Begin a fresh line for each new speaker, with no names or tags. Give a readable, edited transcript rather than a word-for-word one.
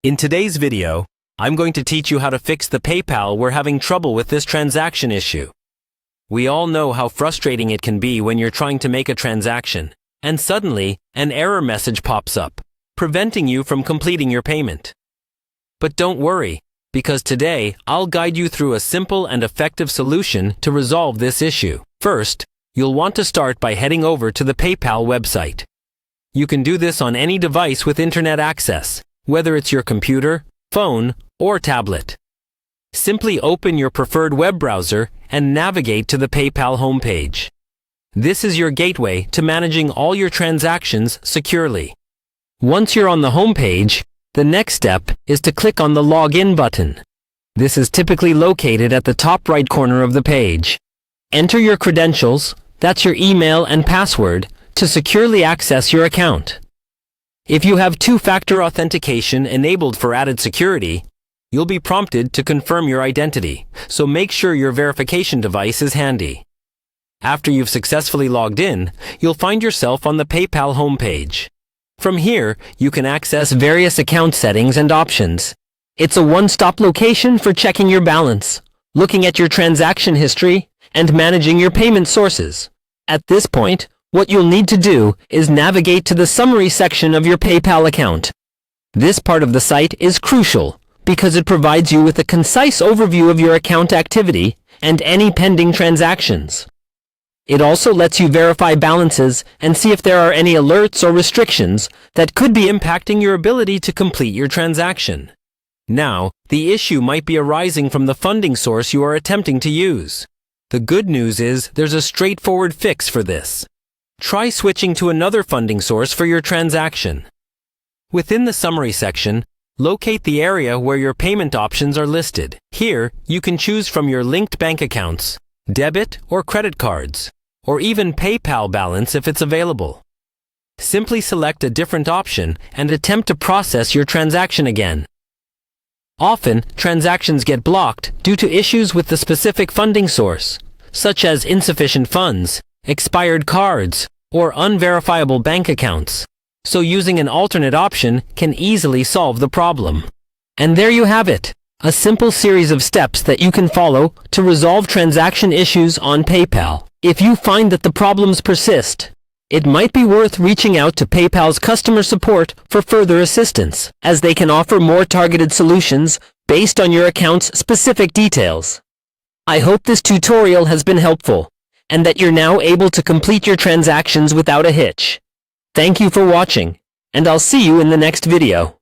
In today's video, I'm going to teach you how to fix the PayPal we're having trouble with this transaction issue. We all know how frustrating it can be when you're trying to make a transaction, and suddenly an error message pops up, preventing you from completing your payment. But don't worry, because today I'll guide you through a simple and effective solution to resolve this issue. First, you'll want to start by heading over to the PayPal website. You can do this on any device with internet access, whether it's your computer, phone, or tablet. Simply open your preferred web browser and navigate to the PayPal homepage. This is your gateway to managing all your transactions securely. Once you're on the homepage, the next step is to click on the Login button. This is typically located at the top right corner of the page. Enter your credentials, that's your email and password, to securely access your account. If you have two-factor authentication enabled for added security, you'll be prompted to confirm your identity, so make sure your verification device is handy. After you've successfully logged in, you'll find yourself on the PayPal homepage. From here, you can access various account settings and options. It's a one-stop location for checking your balance, looking at your transaction history, and managing your payment sources. At this point, what you'll need to do is navigate to the summary section of your PayPal account. This part of the site is crucial because it provides you with a concise overview of your account activity and any pending transactions. It also lets you verify balances and see if there are any alerts or restrictions that could be impacting your ability to complete your transaction. Now, the issue might be arising from the funding source you are attempting to use. The good news is there's a straightforward fix for this. Try switching to another funding source for your transaction. Within the summary section, locate the area where your payment options are listed. Here, you can choose from your linked bank accounts, debit or credit cards, or even PayPal balance if it's available. Simply select a different option and attempt to process your transaction again. Often, transactions get blocked due to issues with the specific funding source, such as insufficient funds, expired cards, or unverifiable bank accounts. So using an alternate option can easily solve the problem. And there you have it, a simple series of steps that you can follow to resolve transaction issues on PayPal. If you find that the problems persist, it might be worth reaching out to PayPal's customer support for further assistance, as they can offer more targeted solutions based on your account's specific details. I hope this tutorial has been helpful, and that you're now able to complete your transactions without a hitch. Thank you for watching, and I'll see you in the next video.